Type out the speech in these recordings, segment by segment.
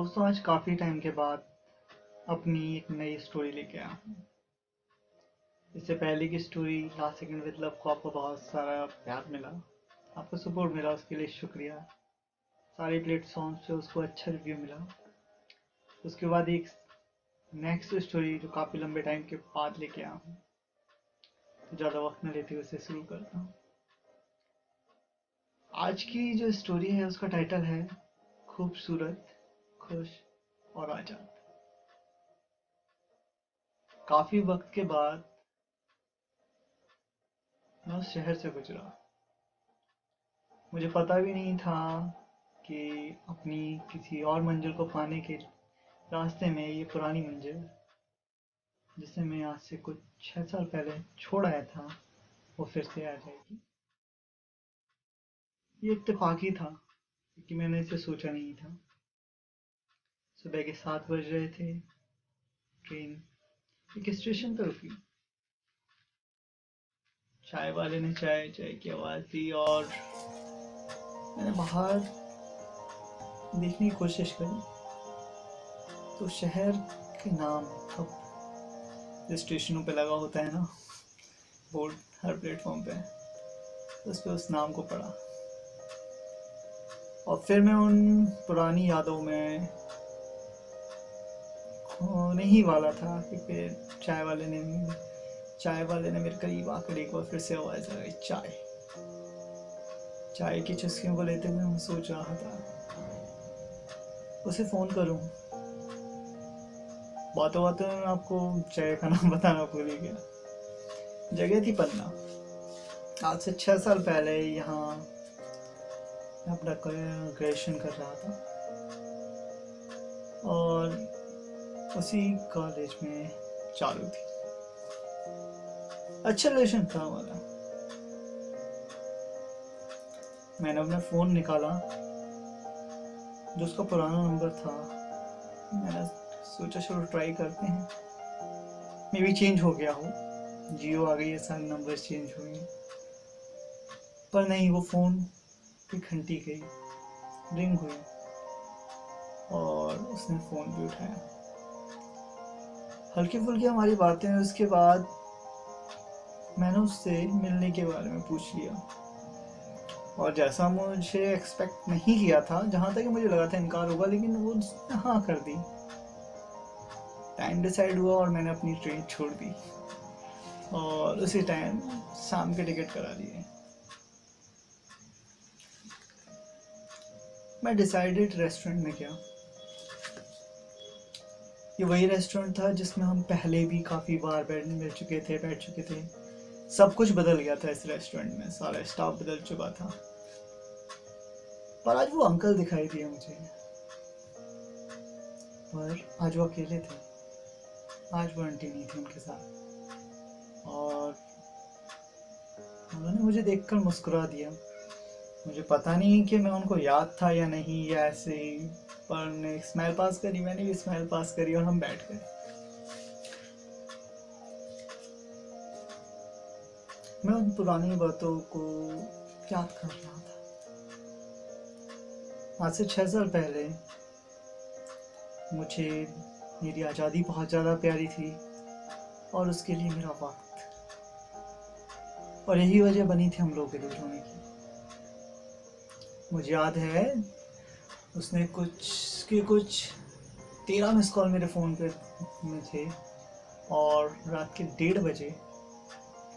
दोस्तों आज काफ़ी टाइम के बाद अपनी एक नई स्टोरी लेके आया हूँ। इससे पहले की story last second with love को आपको बहुत सारा प्यार मिला, आपको सपोर्ट मिला, उसके लिए शुक्रिया। सारे प्लेटफॉर्म्स पे उसको अच्छा रिव्यू मिला। उसके बाद एक नेक्स्ट स्टोरी जो काफ़ी लंबे टाइम के बाद लेके आया हूँ, तो ज़्यादा वक्त न लेते हुए उसे शुरू करता हूँ। आज की जो स्टोरी है उसका टाइटल है खूबसूरत, खुश और आज़ाद। काफ़ी वक्त के बाद मैं उस शहर से गुजरा। मुझे पता भी नहीं था कि अपनी किसी और मंजिल को पाने के रास्ते में ये पुरानी मंजिल, जिसे मैं आज से कुछ 6 साल पहले छोड़ आया था, वो फिर से आ जाएगी। ये इत्तेफाकी था क्योंकि मैंने इसे सोचा नहीं था। सुबह के 7 बज रहे थे। ट्रेन एक स्टेशन पर रुकी। चाय वाले ने चाय चाय की आवाज़ दी और मैंने बाहर देखने की कोशिश करी। तो शहर के नाम अब स्टेशनों पे लगा होता है ना, बोर्ड हर प्लेटफॉर्म पे, उस पे उस नाम को पढ़ा और फिर मैं उन पुरानी यादों में खोने ही वाला था कि फिर चाय वाले ने मेरे करीब आकर एक बार फिर से आवाज़ लगाई, चाय। चाय की चुस्कियों को लेते हुए मैं सोच रहा था उसे फ़ोन करूं। बातों बातों में आपको चाय का नाम बताना भूल ही गया। जगह थी पन्ना। आज से 6 साल पहले यहाँ मैं अपना ग्रेजुएशन कर रहा था और उसी कॉलेज में चालू थी। अच्छा रिलेशन था हमारा। मैंने अपना फ़ोन निकाला जो उसका पुराना नंबर था। मैंने सोचा चलो ट्राई करते हैं, मे बी चेंज हो गया हो, जियो आ गई है, सारे नंबर चेंज हुए। पर नहीं, वो फ़ोन की घंटी गई, रिंग हुई और उसने फ़ोन भी उठाया। हल्की फुल्की हमारी बातें, उसके बाद मैंने उससे मिलने के बारे में पूछ लिया और जैसा मुझे एक्सपेक्ट नहीं किया था, जहाँ तक मुझे लगा था इनकार होगा, लेकिन वो उसने हाँ कर दी। टाइम डिसाइड हुआ और मैंने अपनी ट्रेन छोड़ दी और उसी टाइम शाम के टिकट करा लिए। मैं डिसाइडेड रेस्टोरेंट में गया। ये वही रेस्टोरेंट था जिसमें हम पहले भी काफ़ी बार बैठ चुके थे। सब कुछ बदल गया था इस रेस्टोरेंट में, सारा स्टाफ बदल चुका था, पर आज वो अंकल दिखाई दिए मुझे। पर आज वो अकेले थे, आज वो आंटी नहीं थी उनके साथ और उन्होंने मुझे देखकर मुस्कुरा दिया। मुझे पता नहीं कि मैं उनको याद था या नहीं, या ऐसे ही, पर उन्होंने एक स्माइल पास करी, मैंने भी स्माइल पास करी और हम बैठ गए। मैं उन पुरानी बातों को याद कर रहा था। आज से 6 साल पहले मुझे मेरी आज़ादी बहुत ज़्यादा प्यारी थी और उसके लिए मेरा वक्त, और यही वजह बनी थी हम लोगों के दूर होने की। मुझे याद है उसने कुछ 13 मिस कॉल मेरे फ़ोन पे में थे और रात के 1:30 बजे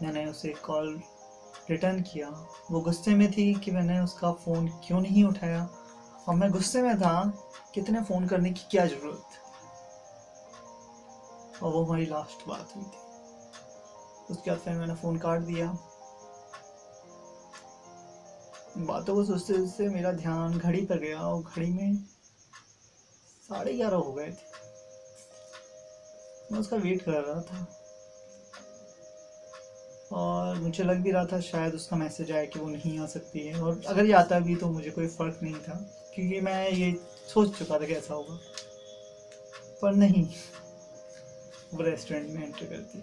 मैंने उसे कॉल रिटर्न किया। वो गुस्से में थी कि मैंने उसका फ़ोन क्यों नहीं उठाया और मैं गुस्से में था कि इतने फ़ोन करने की क्या ज़रूरत। और वो हमारी लास्ट बात हुई थी। उसके बाद फिर मैंने फ़ोन काट दिया। इन बातों को सोचते सोचते मेरा ध्यान घड़ी पर गया और घड़ी में 11:30 हो गए थे। मैं उसका वेट कर रहा था और मुझे लग भी रहा था शायद उसका मैसेज आया कि वो नहीं आ सकती है, और अगर ये आता भी तो मुझे कोई फ़र्क नहीं था क्योंकि मैं ये सोच चुका था कि ऐसा होगा। पर नहीं, वो रेस्टोरेंट में एंटर करती।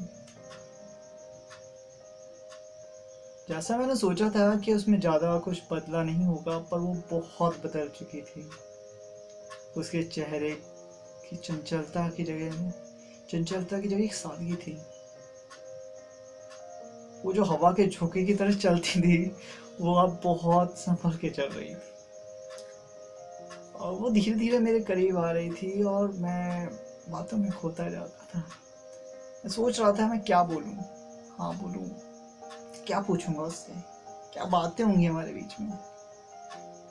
जैसा मैंने सोचा था कि उसमें ज़्यादा कुछ बदला नहीं होगा, पर वो बहुत बदल चुकी थी। उसके चेहरे की चंचलता की जगह एक सादगी थी। वो जो हवा के झोंके की तरह चलती थी, वो अब बहुत संभल के चल रही थी, और वो धीरे धीरे मेरे करीब आ रही थी और मैं बातों में खोता जा रहा था। मैं सोच रहा था मैं क्या बोलूं, हाँ बोलूं, क्या पूछूंगा उससे, क्या बातें होंगी हमारे बीच में।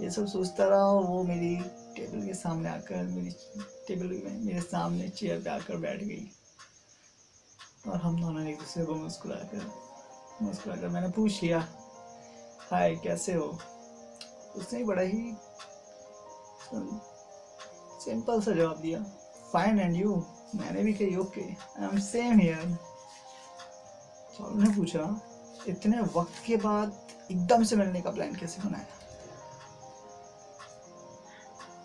ये सब सोचता रहा और वो मेरी टेबल के सामने आकर मेरे सामने चेयर पे आकर बैठ गई, और हम दोनों ने एक दूसरे को मुस्कुराकर मैंने पूछ लिया, हाय कैसे हो। उसने बड़ा ही सिंपल सा जवाब दिया, फाइन एंड यू। मैंने भी कही okay, I am same here. Charu ने पूछा, इतने वक्त के बाद एकदम से मिलने का प्लान कैसे बनाया।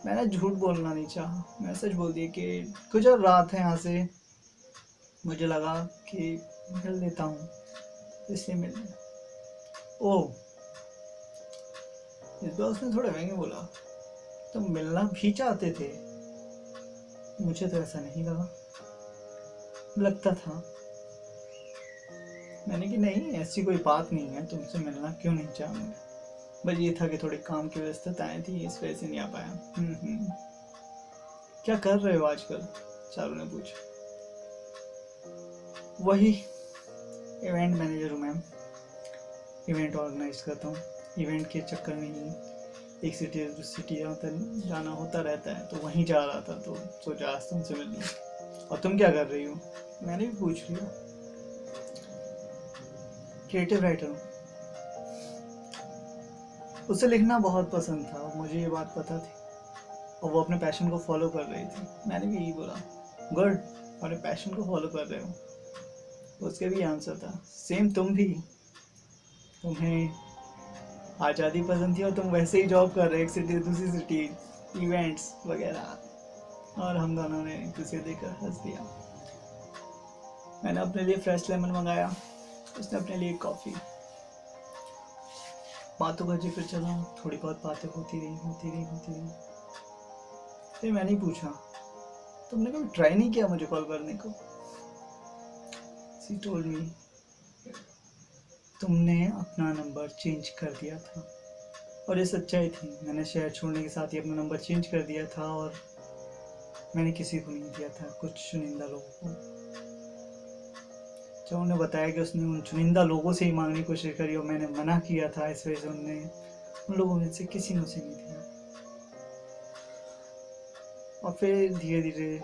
मैंने झूठ बोलना नहीं चाहा, मैं सच बोल दिया कि गुजर रहा था यहाँ से, मुझे लगा कि मिल लेता हूँ, इसलिए मिल लिया। ओह, इस बार उसने थोड़ा महंगे बोला, तुम मिलना भी चाहते थे। मुझे तो ऐसा नहीं लगता था। मैंने कि नहीं, ऐसी कोई बात नहीं है, तुमसे मिलना क्यों नहीं चाहूँगा, बस ये था कि थोड़ी काम की व्यस्तताएं थी, इस वजह से नहीं आ पाया। क्या कर रहे हो आजकल, चारू ने पूछा। वही इवेंट मैनेजर हूँ मैम, इवेंट ऑर्गेनाइज करता हूँ। इवेंट के चक्कर में ही एक सिटी से दूसरी सिटी जाना होता रहता है, तो वहीं जा रहा था, तो सोचा आज तुमसे मिल लूँ। और तुम क्या कर रही हो, मैंने भी पूछ लिया। क्रिएटिव राइटर हूँ। उसे लिखना बहुत पसंद था, मुझे ये बात पता थी, और वो अपने पैशन को फॉलो कर रही थी। मैंने भी यही बोला, गुड, अपने पैशन को फॉलो कर रहे हो। उसके भी आंसर था, सेम तुम भी, तुम्हें आज़ादी पसंद थी और तुम वैसे ही जॉब कर रहे, एक सिटी दूसरी सिटी, इवेंट्स वगैरह। और हम दोनों ने एक दूसरे देखकर हंस दिया। मैंने अपने लिए फ्रेश लेमन मंगाया, उसने अपने लिए कॉफ़ी। बातों का जिक्र चला, थोड़ी बहुत बातें होती रही। फिर मैंने पूछा, तुमने कभी ट्राई नहीं किया मुझे कॉल करने को। शी टोल्ड मी, तुमने अपना नंबर चेंज कर दिया था। और ये सच्चाई थी, मैंने शहर छोड़ने के साथ ही अपना नंबर चेंज कर दिया था, और मैंने किसी को नहीं दिया था, कुछ चुनिंदा लोगों को। जब उन्होंने बताया कि उसने उन चुनिंदा लोगों से ही मांगने की कोशिश करी और मैंने मना किया था, इस वजह से उनने उन लोगों में से किसी ने उसे नहीं दिया। और फिर धीरे धीरे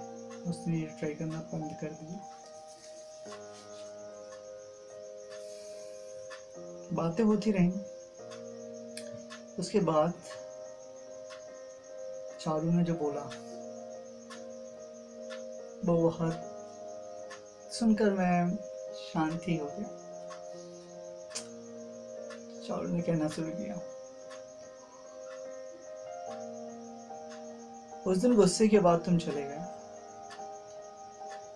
उसने ट्राई करना बंद कर दिया। बातें होती रहीं। उसके बाद चारू ने जो बोला वो बहुत सुनकर मैं शांति हो गया। चारू ने कहना शुरू किया, उस दिन गुस्से के बाद तुम चले गए।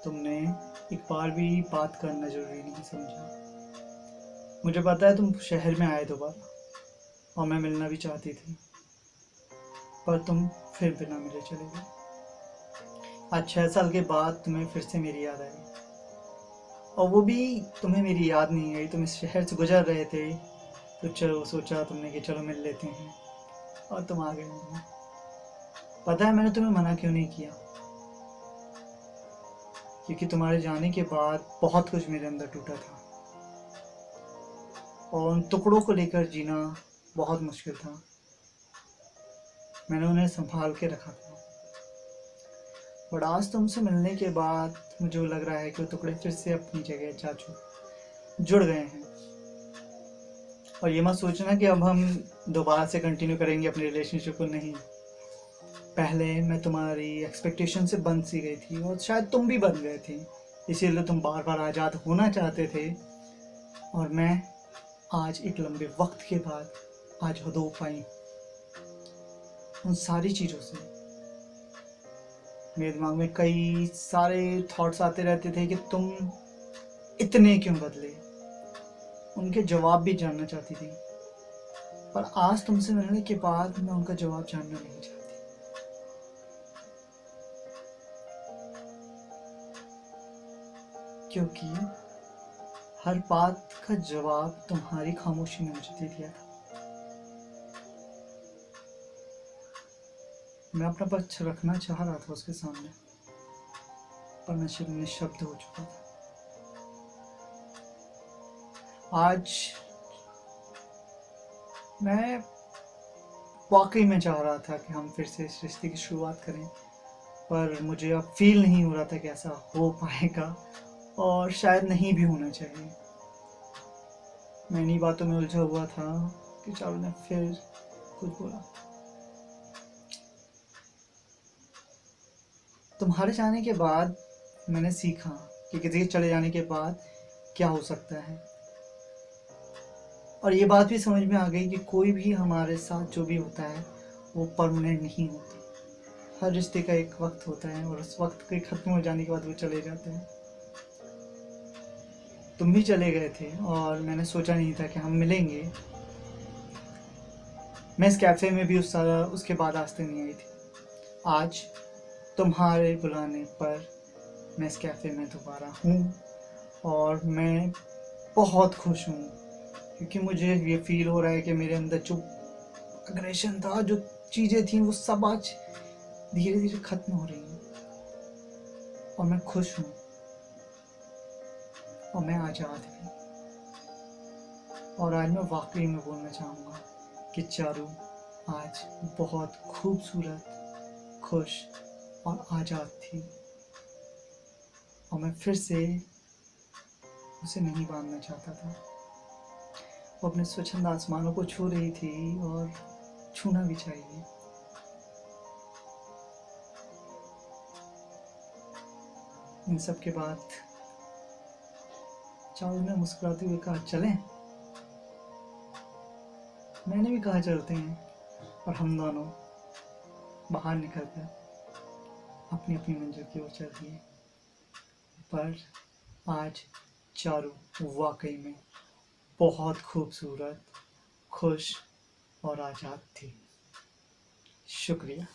तुमने एक बार भी बात करना जरूरी नहीं समझा। मुझे पता है तुम शहर में आए दोबारा, और मैं मिलना भी चाहती थी, पर तुम फिर बिना मिले चले गए। आज 6 साल के बाद तुम्हें फिर से मेरी याद आई, और वो भी तुम्हें मेरी याद नहीं आई। तुम इस शहर से गुजर रहे थे, तो चलो सोचा तुमने कि चलो मिल लेते हैं, और तुम आ गए। पता है मैंने तुम्हें मना क्यों नहीं किया, क्योंकि तुम्हारे जाने के बाद बहुत कुछ मेरे अंदर टूटा था, और उन टुकड़ों को लेकर जीना बहुत मुश्किल था। मैंने उन्हें संभाल के रखा था, बट आज तुमसे मिलने के बाद मुझे लग रहा है कि वो टुकड़े फिर से अपनी जगह जुड़ गए हैं। और ये मत सोचना कि अब हम दोबारा से कंटिन्यू करेंगे अपने रिलेशनशिप को, नहीं। पहले मैं तुम्हारी एक्सपेक्टेशन से बंध सी गई थी, और शायद तुम भी बन गए थे, इसीलिए तुम बार बार आज़ाद होना चाहते थे, और मैं आज एक लंबे वक्त के बाद आज़ाद हो पाई उन सारी चीज़ों से। मेरे दिमाग में कई सारे थॉट्स आते रहते थे कि तुम इतने क्यों बदले, उनके जवाब भी जानना चाहती थी, पर आज तुमसे मिलने के बाद मैं उनका जवाब जानना नहीं चाहती। क्योंकि हर बात का जवाब तुम्हारी खामोशी ने मुझे दे दिया था। मैं अपना पक्ष रखना चाह रहा था उसके सामने, पर मैं निशब्द हो चुका था। आज मैं वाकई में चाह रहा था कि हम फिर से इस रिश्ते की शुरुआत करें, पर मुझे अब फील नहीं हो रहा था कि ऐसा हो पाएगा, और शायद नहीं भी होना चाहिए। मैं इन्हीं बातों में उलझा हुआ था कि चारू ने फिर कुछ बोला। तुम्हारे जाने के बाद मैंने सीखा कि किसी के चले जाने के बाद क्या हो सकता है, और ये बात भी समझ में आ गई कि कोई भी हमारे साथ जो भी होता है वो परमानेंट नहीं होता। हर रिश्ते का एक वक्त होता है, और उस वक्त के खत्म हो जाने के बाद वो चले जाते हैं। तुम भी चले गए थे और मैंने सोचा नहीं था कि हम मिलेंगे। मैं इस कैफ़े में भी उसके बाद आज तक नहीं आई थी। आज तुम्हारे बुलाने पर मैं इस कैफ़े में दोबारा हूँ, और मैं बहुत खुश हूँ, क्योंकि मुझे ये फील हो रहा है कि मेरे अंदर जो अग्रेशन था, जो चीज़ें थी, वो सब आज धीरे धीरे खत्म हो रही हैं, और मैं खुश हूँ, और मैं आज़ाद भी। और आज मैं वाकई में बोलना चाहूँगा कि चारू आज बहुत खूबसूरत, खुश और आज़ाद थी, और मैं फिर से उसे नहीं बांधना चाहता था। वो अपने स्वच्छंद आसमानों को छू रही थी, और छूना भी चाहिए। इन सब के बाद चारू ने मुस्कुराते हुए कहा, चलें? मैंने भी कहा चलते हैं, और हम दोनों बाहर निकलकर अपनी अपनी मंजिल की ओर चल दिए। पर आज चारू वाकई में बहुत खूबसूरत, खुश और आज़ाद थी। शुक्रिया।